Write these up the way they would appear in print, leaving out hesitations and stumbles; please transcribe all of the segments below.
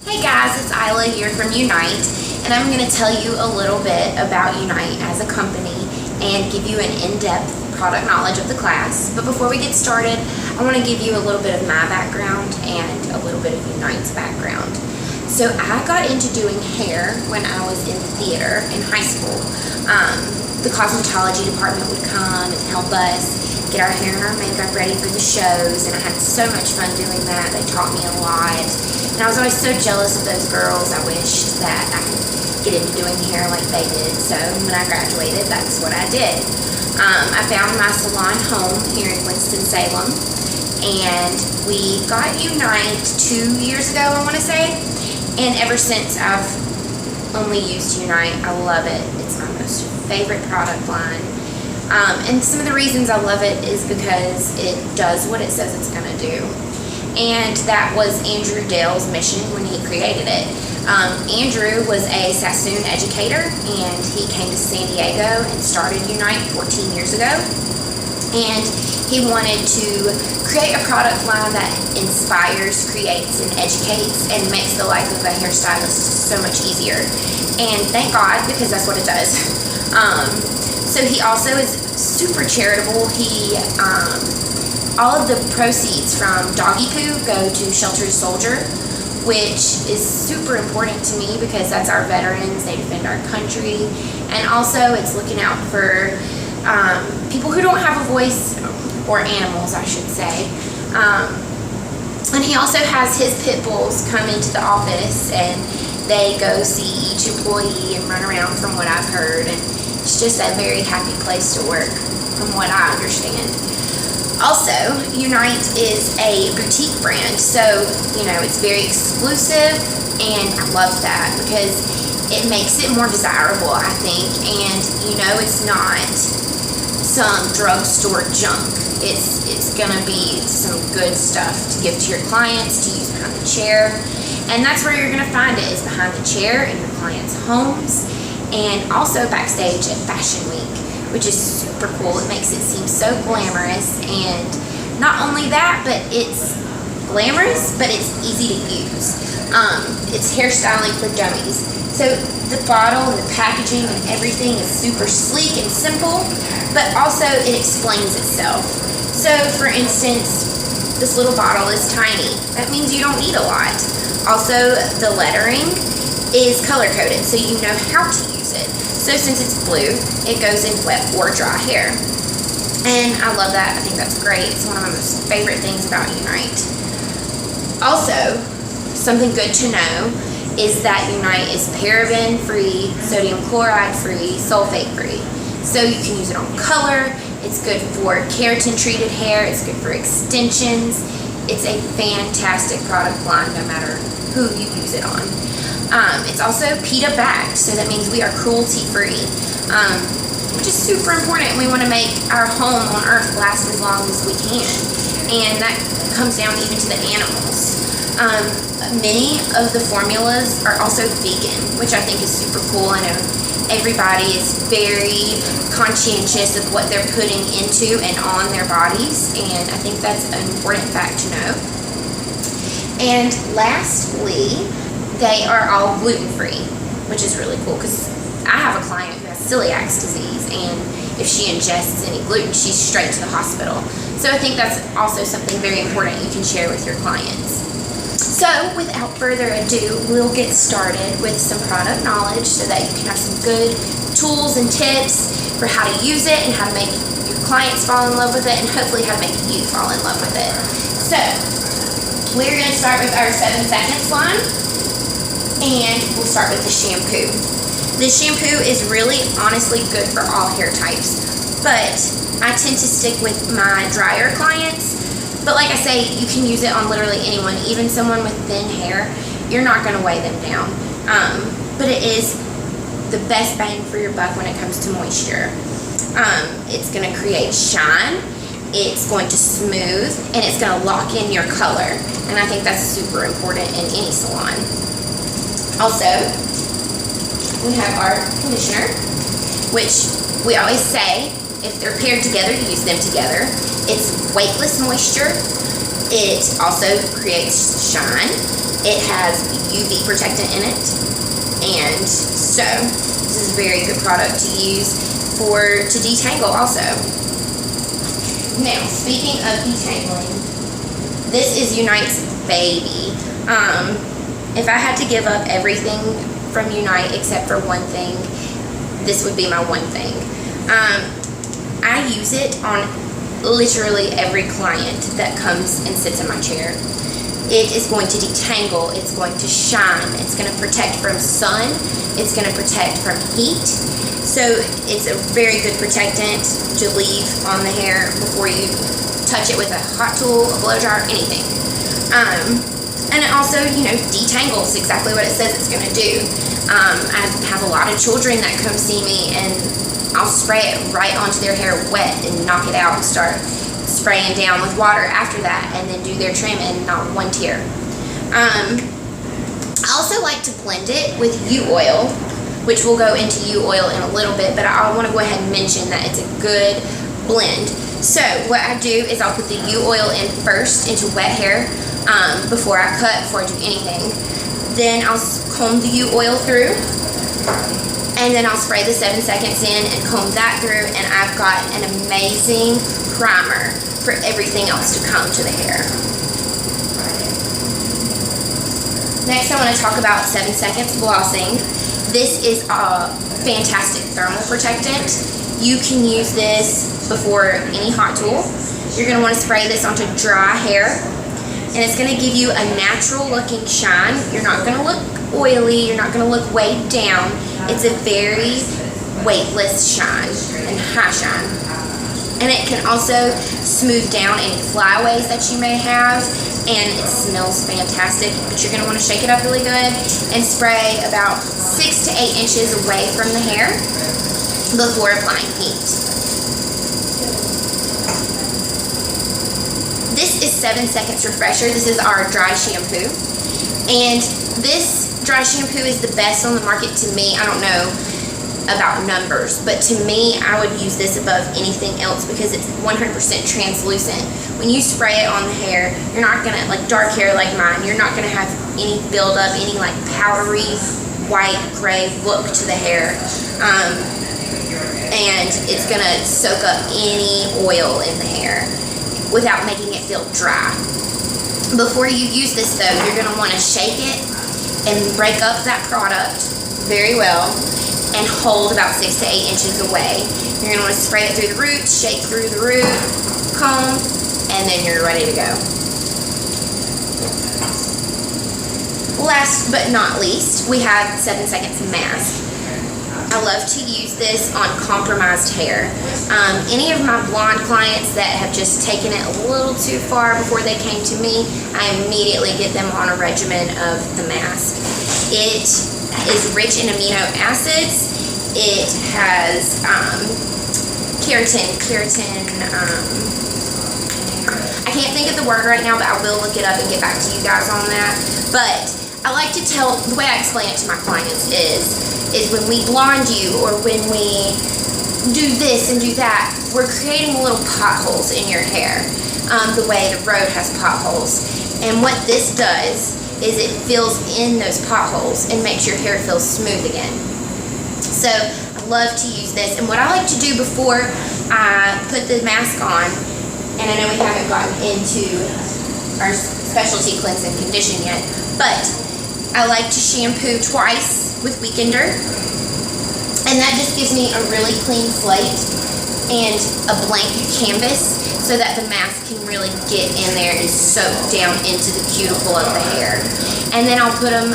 Hey guys, it's Isla here from Unite, and I'm going to tell you a little bit about Unite as a company and give you an in-depth product knowledge of the class. But before we get started, I want to give you a little bit of my background and a little bit of Unite's background. So I got into doing hair when I was in theater in high school. The cosmetology department would come and help us get our hair and our makeup ready for the shows, and I had so much fun doing that. They taught me a lot. And I was always so jealous of those girls. I wished that I could get into doing hair like they did. So when I graduated, that's what I did. I found my salon home here in Winston-Salem, and we got Unite 2 years ago, I want to say. And ever since, I've only used Unite. I love it. It's my most favorite product line. And some of the reasons I love it is because it does what it says it's going to do. And that was Andrew Dale's mission when he created it. Andrew was a Sassoon educator, and he came to San Diego and started Unite 14 years ago. And he wanted to create a product line that inspires, creates, and educates, and makes the life of a hairstylist so much easier. And thank God, because that's what it does. So he also is super charitable. All of the proceeds from doggy poo go to Shelter to Soldier, which is super important to me because that's our veterans. They defend our country. And also it's looking out for people who don't have a voice, or animals, I should say. And he also has his pit bulls come into the office, and they go see each employee and run around, from what I've heard. And it's just a very happy place to work, from what I understand. Also, Unite is a boutique brand, so, it's very exclusive, and I love that because it makes it more desirable, I think, and, it's not some drugstore junk. It's gonna be some good stuff to give to your clients, to use behind the chair, and that's where you're gonna find it, is behind the chair in your clients' homes, and also backstage at Fashion Week, which is super cool. It makes it seem so glamorous, and not only that, but it's glamorous, but it's easy to use. It's hairstyling for dummies. So the bottle and the packaging and everything is super sleek and simple, but also it explains itself. So for instance, this little bottle is tiny. That means you don't need a lot. Also, the lettering is color-coded, so you know how to use it. So since it's blue, it goes in wet or dry hair. And I love that. I think that's great. It's one of my most favorite things about Unite. Also, something good to know is that Unite is paraben-free, sodium chloride-free, sulfate-free. So you can use it on color. It's good for keratin-treated hair. It's good for extensions. It's a fantastic product line no matter who you use it on. It's also PETA backed, so that means we are cruelty-free, which is super important. We want to make our home on Earth last as long as we can, and that comes down even to the animals. Many of the formulas are also vegan, which I think is super cool. I know everybody is very conscientious of what they're putting into and on their bodies, and I think that's an important fact to know. And lastly, they are all gluten-free, which is really cool because I have a client who has celiac disease, and if she ingests any gluten, she's straight to the hospital. So I think that's also something very important you can share with your clients. So without further ado, we'll get started with some product knowledge so that you can have some good tools and tips for how to use it and how to make your clients fall in love with it, and hopefully how to make you fall in love with it. So we're going to start with our 7 seconds line. And we'll start with the shampoo. This shampoo is really honestly good for all hair types, but I tend to stick with my drier clients. But like I say, you can use it on literally anyone, even someone with thin hair. You're not going to weigh them down. But it is the best bang for your buck when it comes to moisture. It's going to create shine, it's going to smooth, and it's going to lock in your color. And I think that's super important in any salon. Also, we have our conditioner, which we always say, if they're paired together, use them together. It's weightless moisture. It also creates shine. It has UV protectant in it, and so this is a very good product to use to detangle also. Now, speaking of detangling, this is Unite's baby. If I had to give up everything from Unite except for one thing, this would be my one thing. I use it on literally every client that comes and sits in my chair. It is going to detangle, it's going to shine, it's going to protect from sun, it's going to protect from heat. So it's a very good protectant to leave on the hair before you touch it with a hot tool, a blow dryer, anything. And it also, detangles exactly what it says it's going to do. I have a lot of children that come see me, and I'll spray it right onto their hair wet and knock it out and start spraying down with water after that, and then do their trim and not one tear. I also like to blend it with U-oil, which we'll go into U-oil in a little bit, but I want to go ahead and mention that it's a good blend. So what I do is I'll put the U-oil in first into wet hair before I cut, before I do anything. Then I'll comb the U-oil through, and then I'll spray the 7 seconds in and comb that through, and I've got an amazing primer for everything else to come to the hair. Next, I want to talk about 7 seconds glossing. This is a fantastic thermal protectant. You can use this before any hot tool. You're going to want to spray this onto dry hair, and it's going to give you a natural looking shine. You're not going to look oily, you're not going to look weighed down. It's a very weightless shine and high shine. And it can also smooth down any flyaways that you may have, and it smells fantastic. But you're going to want to shake it up really good and spray about 6 to 8 inches away from the hair before applying heat. This is 7 Seconds Refresher. This is our dry shampoo, and this dry shampoo is the best on the market to me. I don't know about numbers, but to me, I would use this above anything else because it's 100% translucent. When you spray it on the hair, you're not gonna, like dark hair like mine, you're not gonna have any buildup, any like powdery, white, gray look to the hair. And it's gonna soak up any oil in the hair without making it feel dry. Before you use this though, you're gonna wanna shake it and break up that product very well and hold about 6 to 8 inches away. You're going to want to spray it through the roots, shake through the root, comb, and then you're ready to go. Last but not least, we have 7 Seconds Mask. I love to use this on compromised hair. Any of my blonde clients that have just taken it a little too far before they came to me, I immediately get them on a regimen of the mask. It is rich in amino acids. It has keratin. I can't think of the word right now, but I will look it up and get back to you guys on that. But I like to tell, the way I explain it to my clients is when we blonde you or when we do this and do that, we're creating little potholes in your hair, the way the road has potholes. And what this does is it fills in those potholes and makes your hair feel smooth again. So I love to use this. And what I like to do before I put the mask on, and I know we haven't gotten into our specialty cleanse and condition yet, but I like to shampoo twice with Weekender, and that just gives me a really clean slate and a blank canvas so that the mask can really get in there and soak down into the cuticle of the hair. And then I'll put them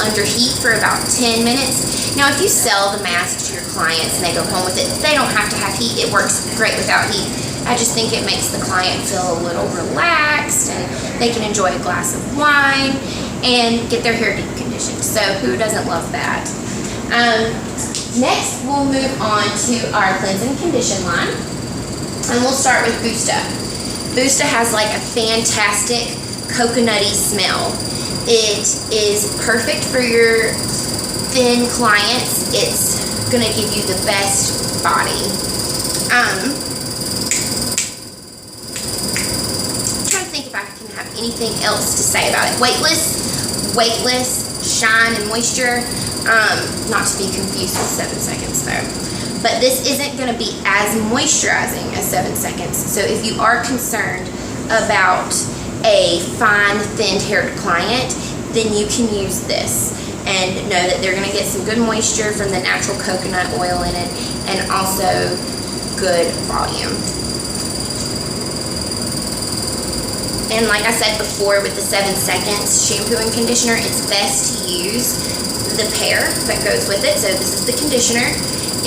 under heat for about 10 minutes. Now, if you sell the mask to your clients and they go home with it, they don't have to have heat. It works great without heat. I just think it makes the client feel a little relaxed, and they can enjoy a glass of wine and get their hair deep conditioned. So who doesn't love that? Next, we'll move on to our cleanse and condition line, and we'll start with Boosta. Boosta has like a fantastic coconutty smell. It is perfect for your thin clients. It's gonna give you the best body. I'm trying to think if I can have anything else to say about it. Weightless. weightless shine and moisture. Not to be confused with 7 seconds though. But this isn't going to be as moisturizing as 7 seconds. So if you are concerned about a fine, thin-haired client, then you can use this and know that they're going to get some good moisture from the natural coconut oil in it and also good volume. And like I said before, with the 7 seconds shampoo and conditioner, it's best to use the pair that goes with it. So this is the conditioner,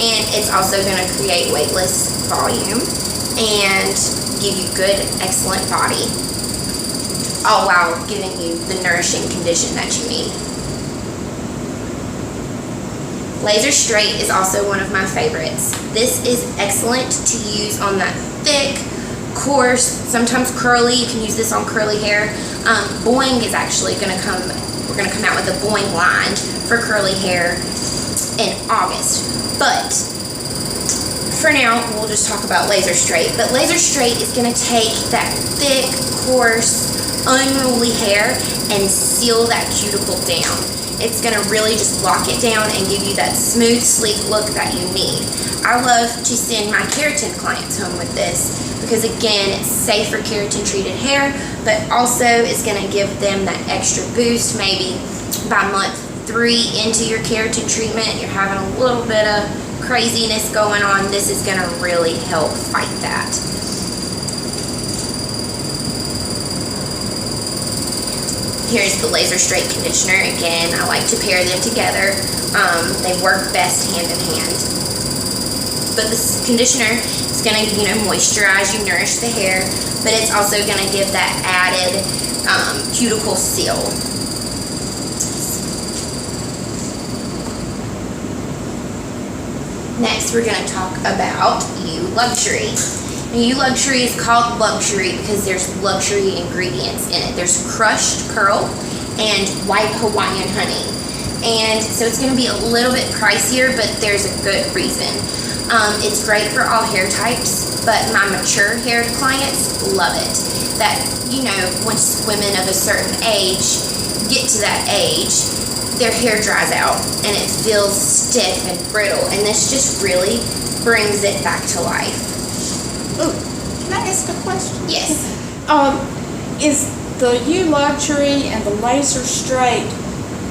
and it's also going to create weightless volume and give you good, excellent body, all while giving you the nourishing condition that you need. Laser Straight is also one of my favorites. This is excellent to use on that thick, coarse, sometimes curly. You can use this on curly hair. Boing is actually going to come, we're going to come out with a Boing line for curly hair in August. But for now, we'll just talk about Laser Straight. But Laser Straight is going to take that thick, coarse, unruly hair and seal that cuticle down. It's going to really just lock it down and give you that smooth, sleek look that you need. I love to send my keratin clients home with this because, again, it's safe for keratin treated hair, but also it's going to give them that extra boost. Maybe by month 3 into your keratin treatment, you're having a little bit of craziness going on. This is going to really help fight that. Here's the Laser Straight conditioner. Again, I like to pair them together. They work best hand in hand. But this conditioner is going to, moisturize you, nourish the hair, but it's also going to give that added cuticle seal. Next, we're going to talk about U Luxury. U Luxury is called luxury because there's luxury ingredients in it. There's crushed pearl and white Hawaiian honey. And so it's going to be a little bit pricier, but there's a good reason. It's great for all hair types, but my mature haired clients love it. That, once women of a certain age get to that age, their hair dries out and it feels stiff and brittle. And this just really brings it back to life. Ooh, can I ask a question? Yes. Is the U Luxury and the Laser Straight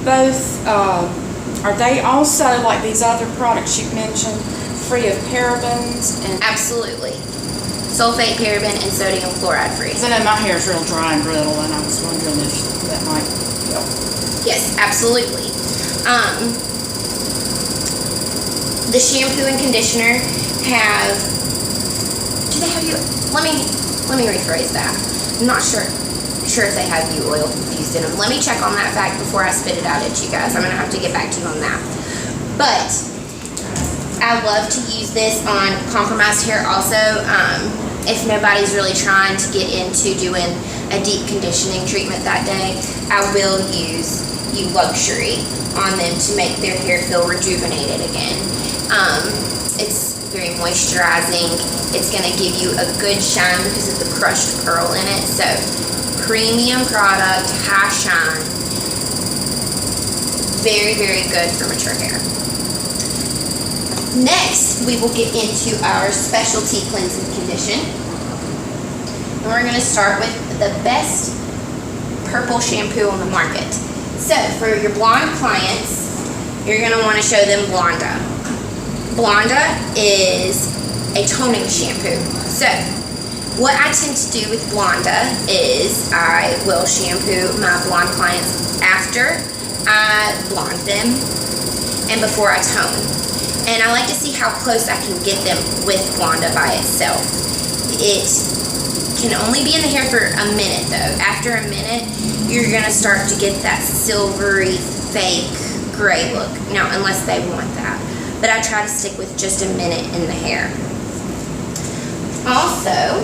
both, are they also, like these other products you mentioned, free of parabens? And Absolutely. Sulfate, paraben, and sodium chloride free. Because I know my hair's real dry and brittle, and I was wondering if that might help. Yes, absolutely. The shampoo and conditioner have. Do they have you? Let me rephrase that. I'm not sure if they have U oil infused in them. Let me check on that fact before I spit it out at you guys. I'm gonna have to get back to you on that. But I love to use this on compromised hair also. If nobody's really trying to get into doing a deep conditioning treatment that day, I will use U Luxury on them to make their hair feel rejuvenated again. It's very moisturizing. It's going to give you a good shine because of the crushed pearl in it. So, premium product, high shine. Very, very good for mature hair. Next, we will get into our specialty cleansing condition. And we're going to start with the best purple shampoo on the market. So, for your blonde clients, you're going to want to show them Blonda. Blonda is a toning shampoo. So, what I tend to do with Blonda is I will shampoo my blonde clients after I blonde them and before I tone. And I like to see how close I can get them with Blonda by itself. It can only be in the hair for a minute though. After a minute, you're going to start to get that silvery, fake, gray look. Now, unless they want that. But I try to stick with just a minute in the hair. Also,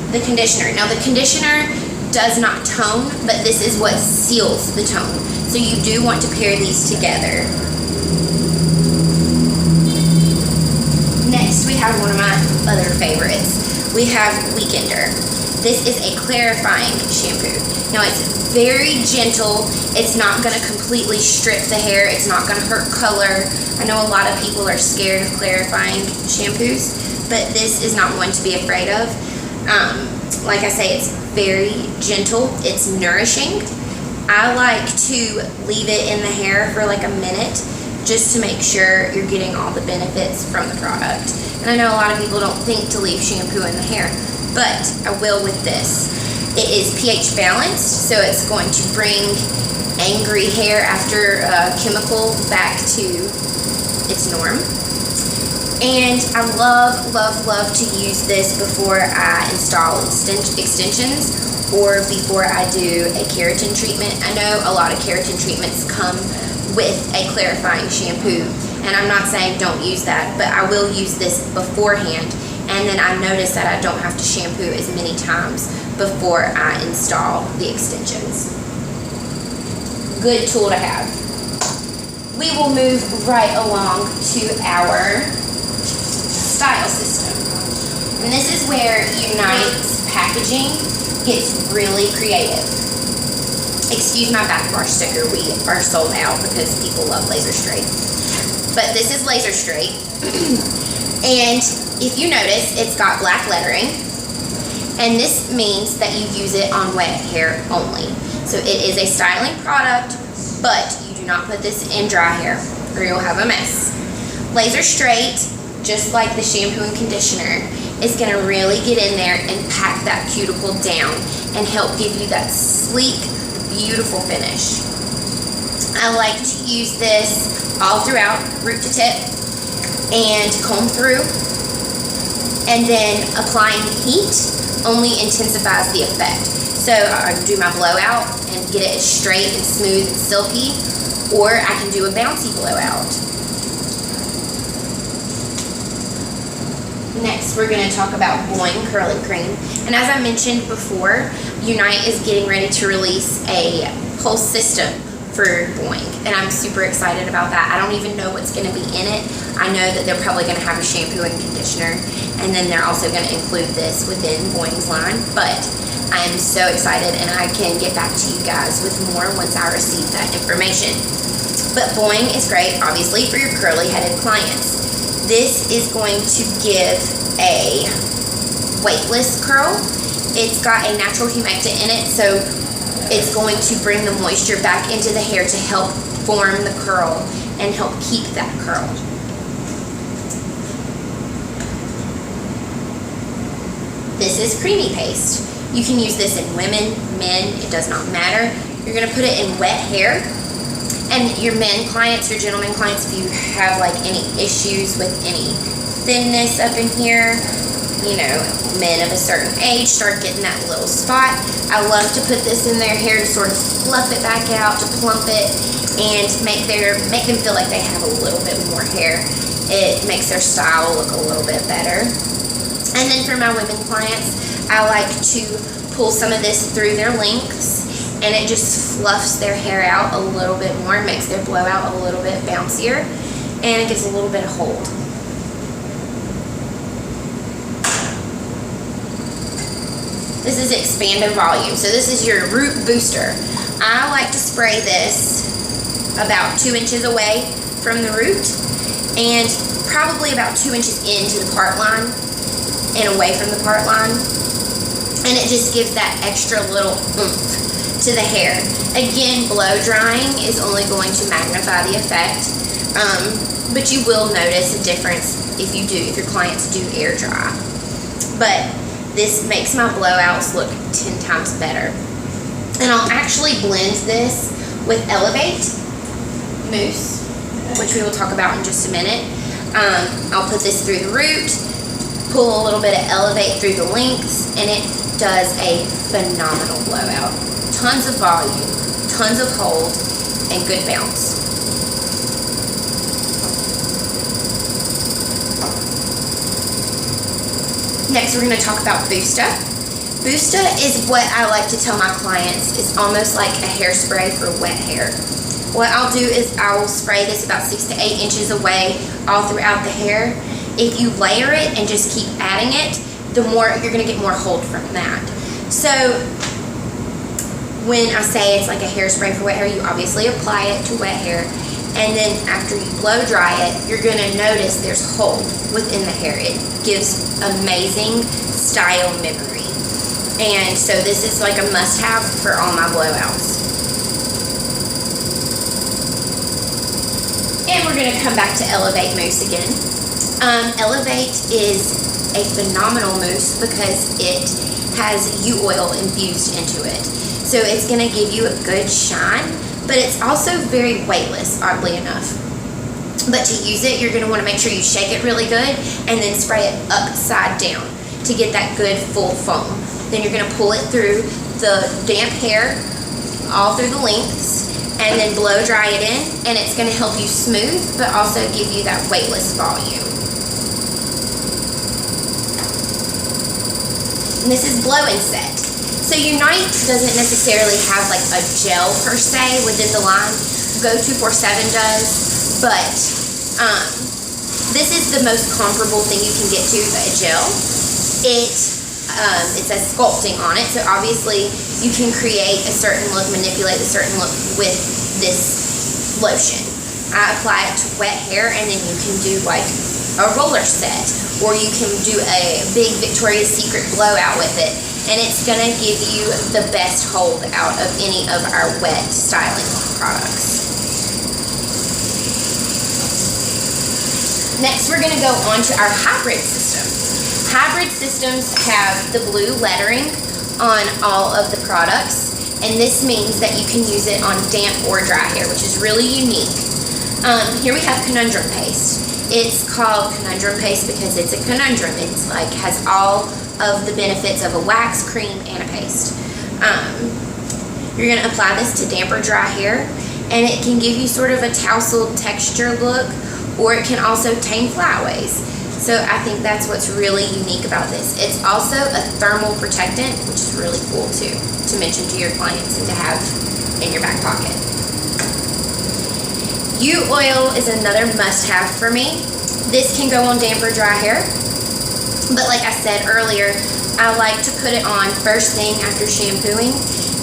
the conditioner. Now, the conditioner does not tone, but this is what seals the tone. So you do want to pair these together. Next, we have one of my other favorites. We have Weekender. This is a clarifying shampoo. Now it's very gentle. It's not gonna completely strip the hair. It's not gonna hurt color. I know a lot of people are scared of clarifying shampoos, but this is not one to be afraid of. Like I say, it's very gentle. It's nourishing. I like to leave it in the hair for like a minute just to make sure you're getting all the benefits from the product. And I know a lot of people don't think to leave shampoo in the hair, but I will with this. It is pH balanced, so it's going to bring angry hair after chemical back to its norm. And I love, love, love to use this before I install extensions or before I do a keratin treatment. I know a lot of keratin treatments come with a clarifying shampoo, and I'm not saying don't use that, but I will use this beforehand, and then I notice that I don't have to shampoo as many times before I install the extensions. Good tool to have. We will move right along to our style system. And this is where Unite's packaging gets really creative. Excuse my backwash sticker, we are sold out because people love Laser Straight. But this is Laser Straight. And if you notice, it's got black lettering. And this means that you use it on wet hair only. So it is a styling product, but you do not put this in dry hair or you'll have a mess. Laser Straight, just like the shampoo and conditioner, is going to really get in there and pack that cuticle down and help give you that sleek, beautiful finish. I like to use this all throughout, root to tip, and comb through, and then applying heat only intensifies the effect. So I can do my blowout and get it as straight and smooth and silky, or I can do a bouncy blowout. Next, we're going to talk about Boing Curly Cream. And as I mentioned before, Unite is getting ready to release a whole system for Boing. And I'm super excited about that. I don't even know what's going to be in it. I know that they're probably going to have a shampoo and conditioner. And then they're also going to include this within Boing's line. But I am so excited, and I can get back to you guys with more once I receive that information. But Boing is great, obviously, for your curly-headed clients. This is going to give a weightless curl. It's got a natural humectant in it, so it's going to bring the moisture back into the hair to help form the curl and help keep that curl. This is creamy paste. You can use this in women, men, it does not matter. You're going to put it in wet hair. And your men clients, your gentlemen clients, if you have like any issues with any thinness up in here, you know, men of a certain age start getting that little spot. I love to put this in their hair to sort of fluff it back out, to plump it, and make them feel like they have a little bit more hair. It makes their style look a little bit better. And then for my women clients, I like to pull some of this through their lengths, and it just fluffs their hair out a little bit more, makes their blowout a little bit bouncier, and it gets a little bit of hold. This is expanded volume, so this is your root booster. I like to spray this about 2 inches away from the root, and probably about 2 inches into the part line and away from the part line, and it just gives that extra little oomph to the hair. Again, blow drying is only going to magnify the effect, but you will notice a difference if your clients do air dry. But this makes my blowouts look 10 times better. And I'll actually blend this with Elevate Mousse, which we will talk about in just a minute. I'll put this through the root, pull a little bit of Elevate through the lengths, and it does a phenomenal blowout. Tons of volume, tons of hold, and good bounce. Next, we're going to talk about Boosta. Boosta is what I like to tell my clients is almost like a hairspray for wet hair. What I'll do is I will spray this about 6 to 8 inches away all throughout the hair. If you layer it and just keep adding it, the more you're going to get more hold from that. So when I say it's like a hairspray for wet hair, you obviously apply it to wet hair, and then after you blow dry it, you're going to notice there's hold within the hair. It gives amazing style memory. And so this is like a must-have for all my blowouts. And we're going to come back to Elevate Mousse again. Elevate is a phenomenal mousse because it has U-oil infused into it. So it's going to give you a good shine, but it's also very weightless, oddly enough. But to use it, you're going to want to make sure you shake it really good and then spray it upside down to get that good full foam. Then you're going to pull it through the damp hair all through the lengths and then blow dry it in, and it's going to help you smooth but also give you that weightless volume. And this is Blow and Set. So Unite doesn't necessarily have like a gel per se within the line. Go247 does, but this is the most comparable thing you can get to a gel. It says sculpting on it, so obviously you can create a certain look, manipulate a certain look with this lotion. I apply it to wet hair, and then you can do like a roller set, or you can do a big Victoria's Secret blowout with it, and it's going to give you the best hold out of any of our wet styling products. Next, we're going to go on to our hybrid system. Hybrid systems have the blue lettering on all of the products, and this means that you can use it on damp or dry hair, which is really unique. Here we have Conundrum Paste. It's called Conundrum Paste because it's a conundrum. It's like has all of the benefits of a wax, cream, and a paste. You're going to apply this to damp or dry hair, and it can give you sort of a tousled texture look, or it can also tame flyaways. So I think that's what's really unique about this. It's also a thermal protectant, which is really cool too, to mention to your clients and to have in your back pocket. U-oil is another must-have for me. This can go on damp or dry hair, but like I said earlier, I like to put it on first thing after shampooing.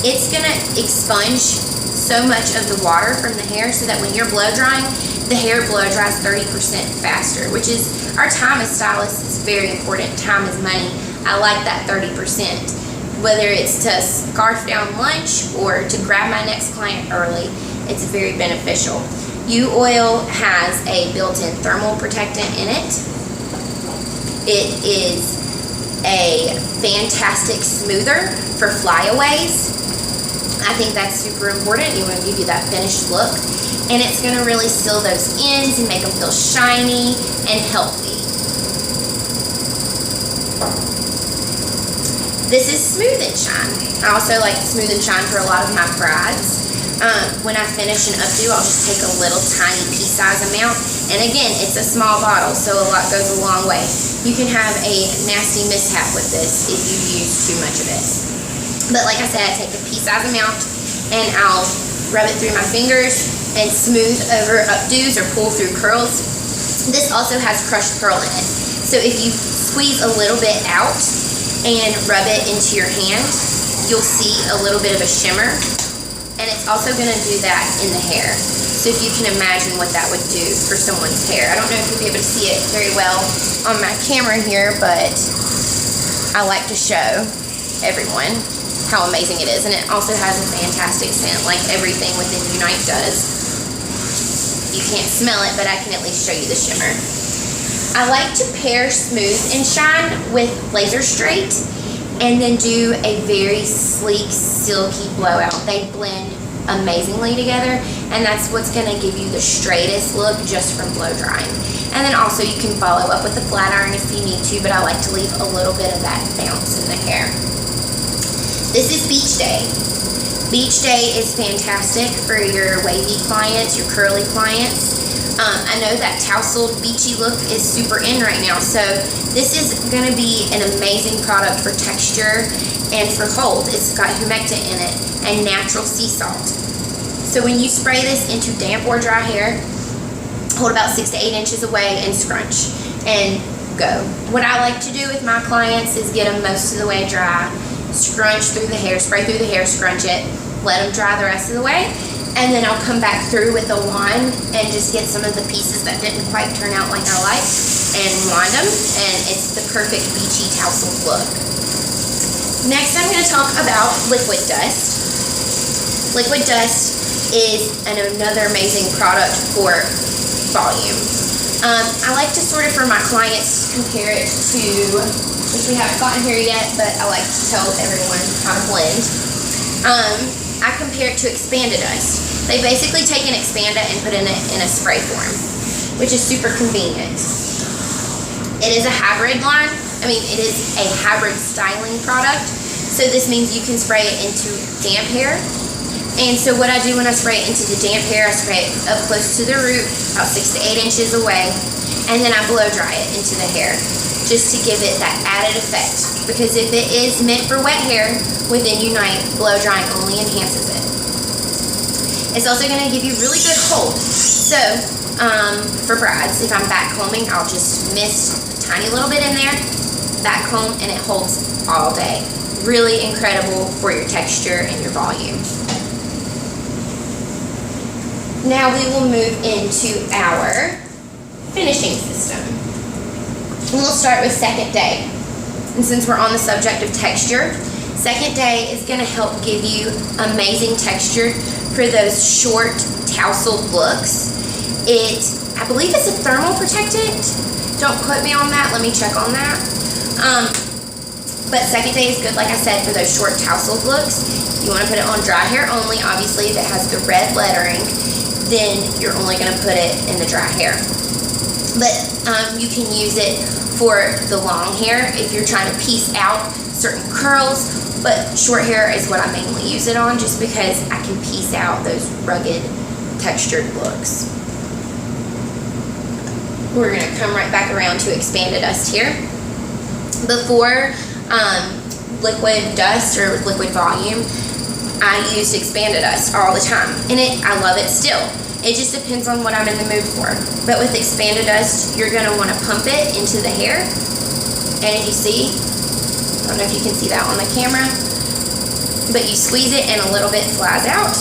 It's gonna expunge so much of the water from the hair so that when you're blow drying, the hair blow dries 30% faster, which is, our time as stylists is very important. Time is money. I like that 30%. Whether it's to scarf down lunch or to grab my next client early, it's very beneficial. U-oil has a built-in thermal protectant in it. It is a fantastic smoother for flyaways. I think that's super important. You want to give you that finished look. And it's going to really seal those ends and make them feel shiny and healthy. This is Smooth and Shine. I also like Smooth and Shine for a lot of my brides. When I finish an updo, I'll just take a little tiny pea-size amount. And again, it's a small bottle, so a lot goes a long way. You can have a nasty mishap with this if you use too much of it. But like I said, I take a pea-size amount and I'll rub it through my fingers and smooth over updos or pull through curls. This also has crushed pearl in it. So if you squeeze a little bit out and rub it into your hand, you'll see a little bit of a shimmer. And it's also going to do that in the hair. So if you can imagine what that would do for someone's hair. I don't know if you'll be able to see it very well on my camera here, but I like to show everyone how amazing it is. And it also has a fantastic scent, like everything within Unite does. You can't smell it, but I can at least show you the shimmer. I like to pair Smooth and Shine with Laser Straight and then do a very sleek, silky blowout. They blend amazingly together, and that's what's going to give you the straightest look just from blow drying. And then also you can follow up with a flat iron if you need to, but I like to leave a little bit of that bounce in the hair. This is Beach Day. Beach Day is fantastic for your wavy clients, your curly clients. I know that tousled beachy look is super in right now, so this is going to be an amazing product for texture and for hold. It's got humectant in it and natural sea salt. So when you spray this into damp or dry hair, hold about 6 to 8 inches away and scrunch and go. What I like to do with my clients is get them most of the way dry scrunch through the hair, spray through the hair, scrunch it, let them dry the rest of the way, and then I'll come back through with a wand and just get some of the pieces that didn't quite turn out like I like and wand them, and it's the perfect beachy tousle look. Next, I'm going to talk about liquid dust. Liquid dust is another amazing product for volume. I like to sort of, for my clients, compare it to, which we haven't gotten here yet, but I like to tell everyone how to blend. I compare it to Expanda Dust. They basically take an Expanda and put it in a spray form, which is super convenient. It is a hybrid line. It is a hybrid styling product. So this means you can spray it into damp hair. And so what I do when I spray it into the damp hair, I spray it up close to the root, about 6 to 8 inches away, and then I blow dry it into the hair, just to give it that added effect. Because if it is meant for wet hair, within Unite, blow drying only enhances it. It's also going to give you really good hold. So, for brides, if I'm back combing, I'll just mist a tiny little bit in there, back comb, and it holds all day. Really incredible for your texture and your volume. Now we will move into our finishing system. And we'll start with Second Day. And since we're on the subject of texture, Second Day is going to help give you amazing texture for those short tousled looks. I believe it's a thermal protectant. Don't quote me on that. Let me check on that. But Second Day is good, like I said, for those short tousled looks. You want to put it on dry hair only. Obviously, if it has the red lettering, then you're only going to put it in the dry hair. But you can use it for the long hair if you're trying to piece out certain curls, but short hair is what I mainly use it on, just because I can piece out those rugged, textured looks. We're going to come right back around to Expanda Dust here. Before liquid dust or liquid volume, I used Expanda Dust all the time, and I love it still. It just depends on what I'm in the mood for. But with Expanda Dust, you're going to want to pump it into the hair. And if you see, I don't know if you can see that on the camera, but you squeeze it and a little bit flies out.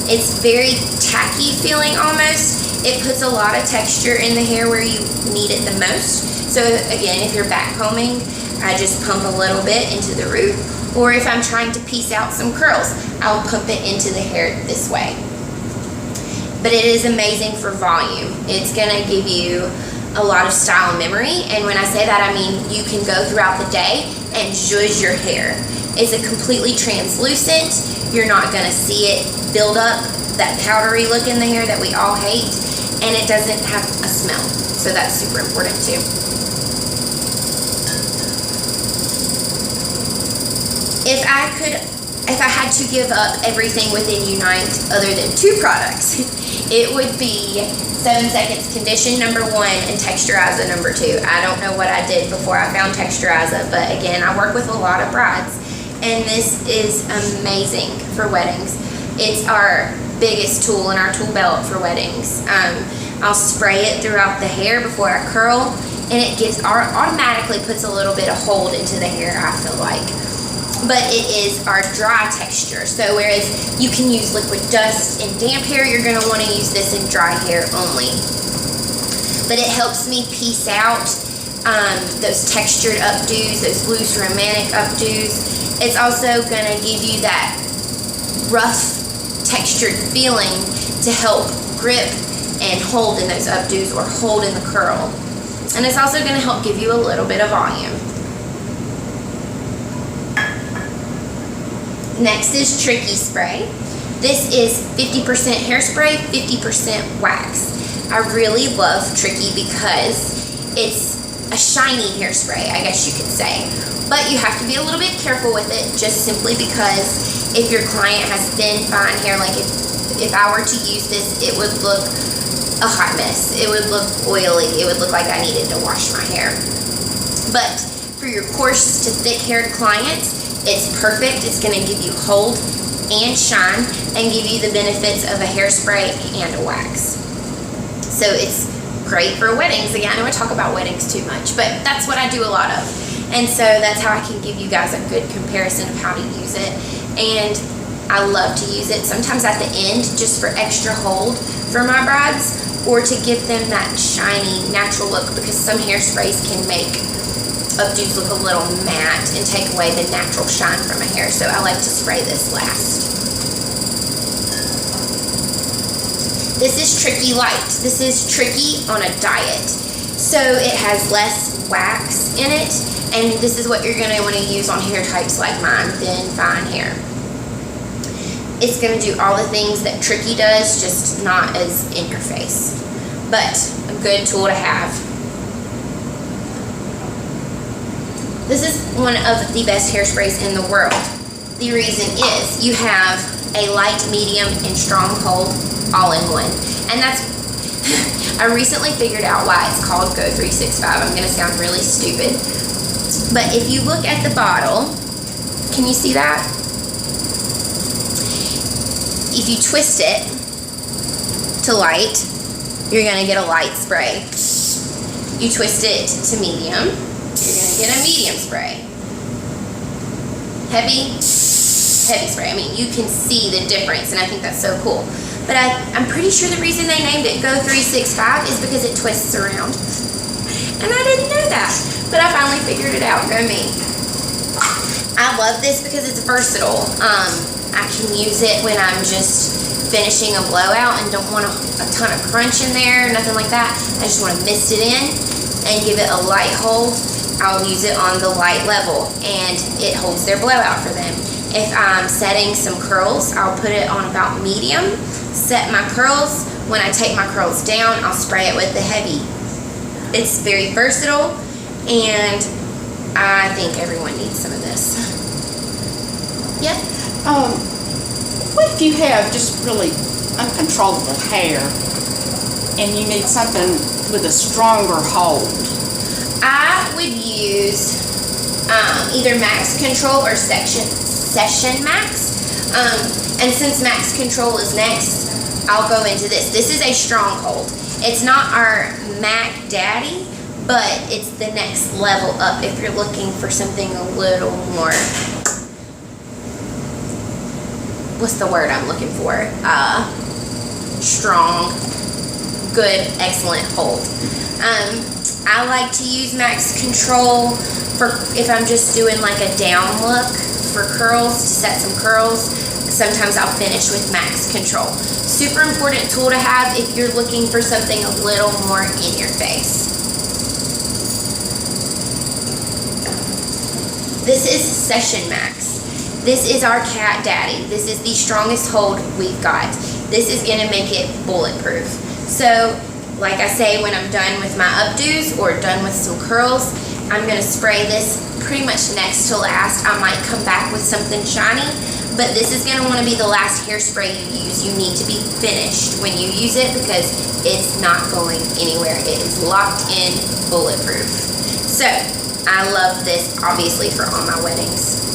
It's very tacky feeling almost. It puts a lot of texture in the hair where you need it the most. So again, if you're back combing, I just pump a little bit into the root. Or if I'm trying to piece out some curls, I'll pump it into the hair this way. But it is amazing for volume. It's going to give you a lot of style and memory. And when I say that, I mean you can go throughout the day and zhuzh your hair. It's a completely translucent. You're not going to see it build up that powdery look in the hair that we all hate. And it doesn't have a smell. So that's super important too. If I had to give up everything within Unite other than 2 products, it would be 7 Seconds Condition #1 and Texturiza #2. I don't know what I did before I found Texturiza, but again, I work with a lot of brides, and this is amazing for weddings. It's our biggest tool in our tool belt for weddings. I'll spray it throughout the hair before I curl, and it automatically puts a little bit of hold into the hair, I feel like. But it is our dry texture. So whereas you can use liquid dust in damp hair, you're going to want to use this in dry hair only. But it helps me piece out those textured updos, those loose romantic updos. It's also going to give you that rough textured feeling to help grip and hold in those updos or hold in the curl. And it's also going to help give you a little bit of volume. Next is Tricky Spray. This is 50% hairspray, 50% wax. I really love Tricky because it's a shiny hairspray, I guess you could say. But you have to be a little bit careful with it, just simply because if your client has thin, fine hair, like if I were to use this, it would look a hot mess. It would look oily. It would look like I needed to wash my hair. But for your coarse to thick-haired clients, it's perfect. It's going to give you hold and shine and give you the benefits of a hairspray and a wax. So it's great for weddings. Again, I know I talk about weddings too much, but that's what I do a lot of. And so that's how I can give you guys a good comparison of how to use it. And I love to use it sometimes at the end just for extra hold for my brides, or to give them that shiny natural look, because some hairsprays can make updos look a little matte and take away the natural shine from a hair. So I like to spray this last. This is Tricky Light. This is Tricky on a diet. So it has less wax in it, and this is what you're going to want to use on hair types like mine, thin, fine hair. It's going to do all the things that Tricky does, just not as in your face. But a good tool to have. This is one of the best hairsprays in the world. The reason is you have a light, medium, and strong hold all in one. And that's, I recently figured out why it's called Go 365. I'm going to sound really stupid. But if you look at the bottle, can you see that? If you twist it to light, you're going to get a light spray. You twist it to medium, you're going to get a medium spray. Heavy spray. I mean, you can see the difference, and I think that's so cool. But I'm pretty sure the reason they named it Go 365 is because it twists around. And I didn't know that, but I finally figured it out. Go me. I love this because it's versatile. I can use it when I'm just finishing a blowout and don't want a ton of crunch in there, nothing like that. I just want to mist it in and give it a light hold. I'll use it on the light level, and it holds their blowout for them. If I'm setting some curls, I'll put it on about medium, set my curls. When I take my curls down, I'll spray it with the heavy. It's very versatile, and I think everyone needs some of this. Yep. What if you have just really uncontrollable hair and you need something with a stronger hold? I would use either Max Control or Session Max. And since Max Control is next, I'll go into this. This is a stronghold. It's not our Mac Daddy, but it's the next level up if you're looking for something a little more, what's the word I'm looking for? Strong, good, excellent hold. I like to use Max Control for if I'm just doing like a down look for curls, to set some curls. Sometimes I'll finish with Max Control. Super important tool to have if you're looking for something a little more in your face. This is Session Max. This is our cat daddy. This is the strongest hold we've got. This is gonna make it bulletproof. So, like I say, when I'm done with my updos or done with some curls, I'm gonna spray this pretty much next to last. I might come back with something shiny, but this is gonna wanna be the last hairspray you use. You need to be finished when you use it because it's not going anywhere. It is locked in, bulletproof. So, I love this obviously for all my weddings.